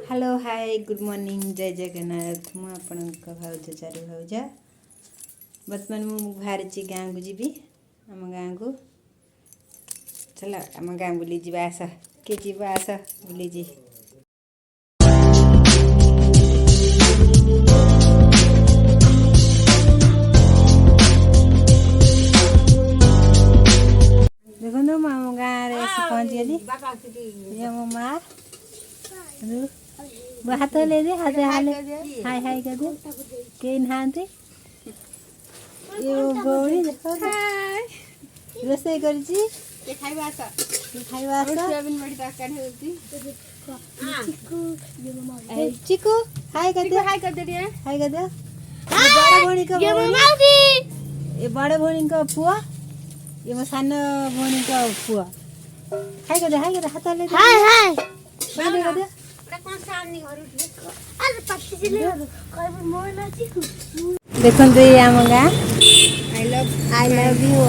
hello hi good morning जय जगन्नाथ मु आपणक भाउज चारू भाउज बर्तमान मु बाहरी गाँ को जी आम गाँ को चल आम गाँ बुली जा आस किए जीव आस बुली जी देखो मु आम गाँव में आसी पहुँची गली मो माँ हाथ ले दे हाथ हाय हाय कर दे के नहांती ये गौरी देखो रोसे करजी ये खाइबा आसा खाइबा आसा सोयाबीन बड़ी तरकारी होती चिकू हाय कर दे हाय कर दे बड़ भौणी का ये बड़ भौणी का पुआ ये मो सान भौणी का पुआ हाय कर दे हाथ ले दे हाय हाय बांधे कर दे देखो तो ये आम गाँ आई लव यू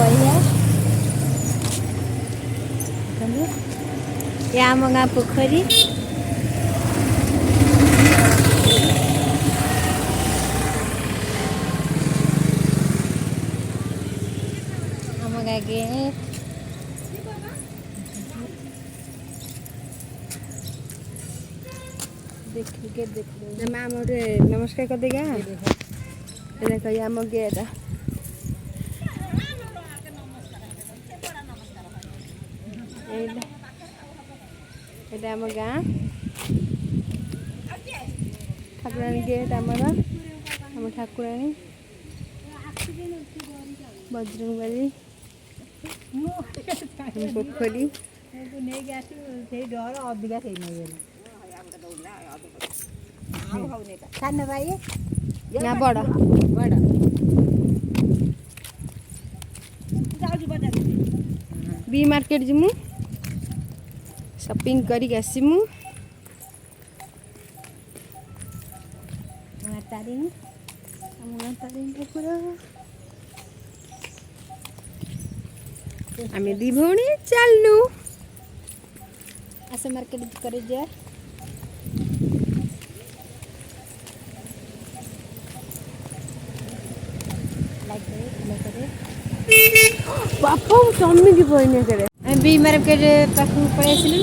ये आम गाँ पोखरी आम गाँ के देख माँ मोटे नमस्कार कर देगा देखो ये आम गेट ये आम गाँ ठाकुराणी गेट आमर आम ठाकुराणी बजरंगबाली पोखरी डर अधिका खान भाई ना बड़ बी मार्केट जिमु शॉपिंग करी आसीमु तारिणी आम दी भौणी चलनु आस मार्केट करे जा बापा स्वामी की बहनी करे बी मार्केट पाख पलि आसलु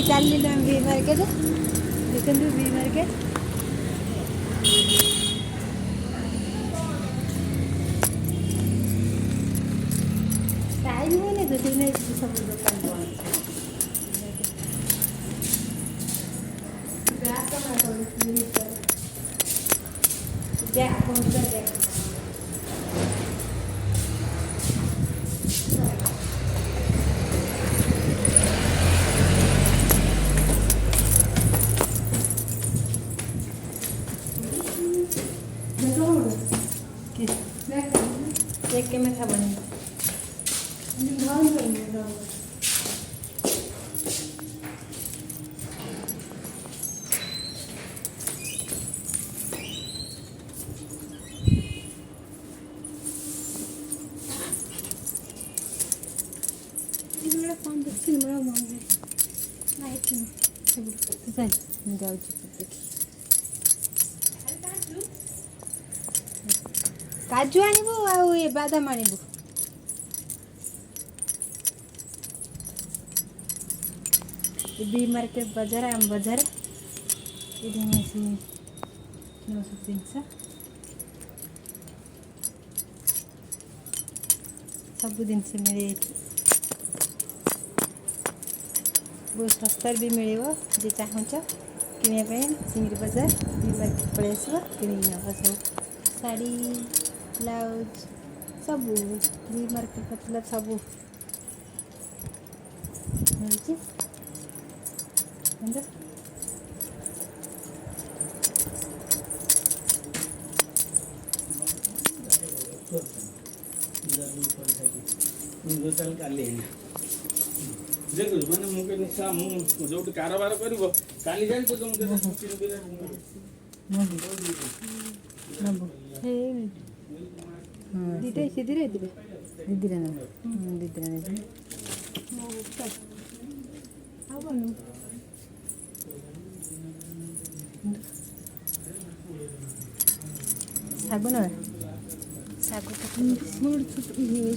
चल बी मार्केट देखते बी मार्केट टाइम है तो सब दुकान देख के मैं खा बने काजू आनिबु आउ ए बादाम आनिबु बी मार्केट बाजार आम बाजार ये जिनस सब जिनस मिले बहुत सस्ता भी मिले जे चाहूच कि सिंगड़ी बाजार बी मार्केट पलि आस सब साड़ी ब्लाउज सब बी मार्केट मतलब सब मिलती देखो मैंने मुझे निशा मु जो कारोबार करिवो काली जान तो तुम दीटे सिधीरे दिबे दीदी दीदी ଶାଗୁ ନବା ଶାଗୁ ମୋର ଛୋଟ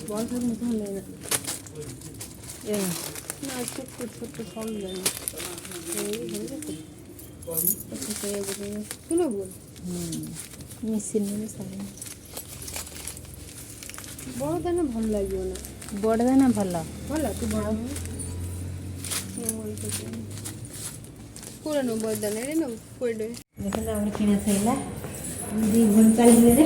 ବଡ଼ ଶାଗ ମୋତେ ଭଲ ଲାଗେ ଏ ନା ଛୋଟ ଛୋଟ ସରୁ ଜାଣି ଶୁଣ ବୋଲ ମିଶିନି ଶାଗ ବଡ଼ ଦାନା ଭଲ ଲାଗିବ ନା ବଡ଼ ଦାନା ଭଲ ଭଲ ତୁ ବଡ଼ କୋଉଟା ନେବୁ ବଡ଼ ଦାନା ଏଇଟା ନେବୁ କୋଉଟା ଦେଖନ୍ତୁ ଆମର କିଣା ସରିଲା 2 ଗୁଣ ଚାଲିଲେ ଦେବେ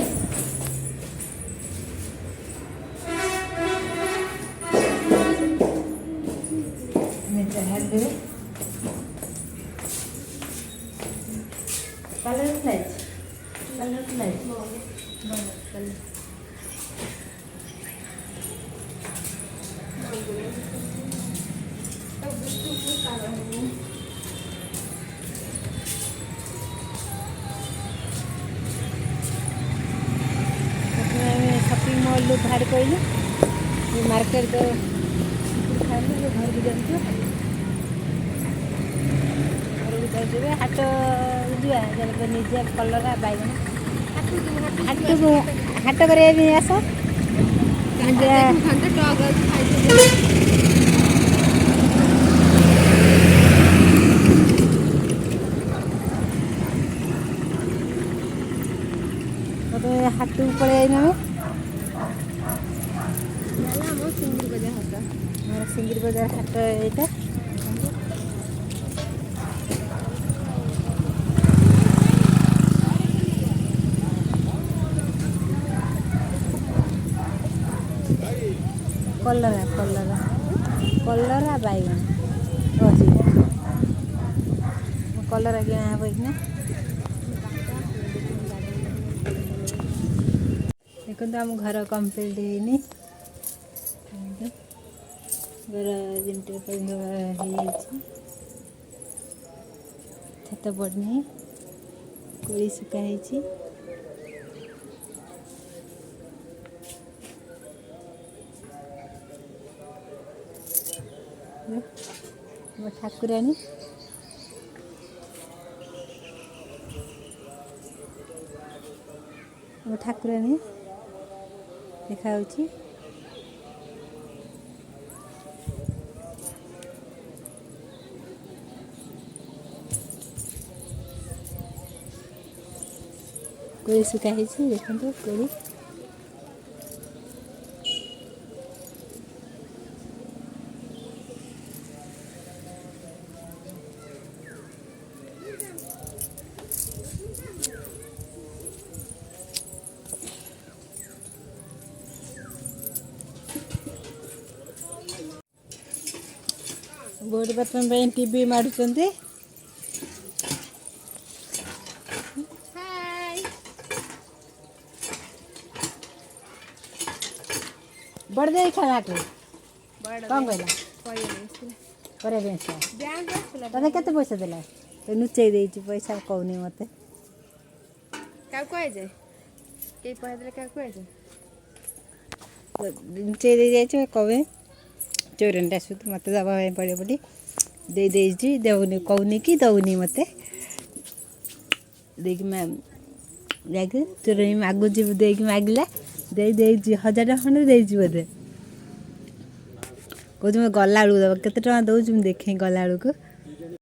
कलर स्लाइस शॉपिंग मॉल बाहर कहलु मार्केट तो खाइलु घर भी जाऊँ हाट जा निजे कलर बैगन हाट कर आस हाट को पड़े सिंगिर बजार हाट यहाँ कलरा बैगन अच्छी कलरा किना हे कि देखो आम घर कम्प्लीट होनी घर जमी छत पड़नी कोड़ी सुखाई ठाकुराणी ठाकुराणी देखा कोड़ी सुखाई देखो कोड़ी बोर्ड बर्तन टीवी मारुचंदी बड़ दे खाना कौन कहला तते केते पैसा देला तो नुचै देछि पैसा कहनी मते क्या कहे जाए के पैसा देले क्या कहे जाए नुचै दे जाइछ कवे चोरनटा सुत मत दबा पड़े बोली दे दौनी कहनी कि दौनी मत मैम जाके चोरनी मागुची देकी मागिला दे 1000 टका खंडे देछि बोधे कहूँ मैं गला बेलू दब केते टका दौच देखे गला बेलू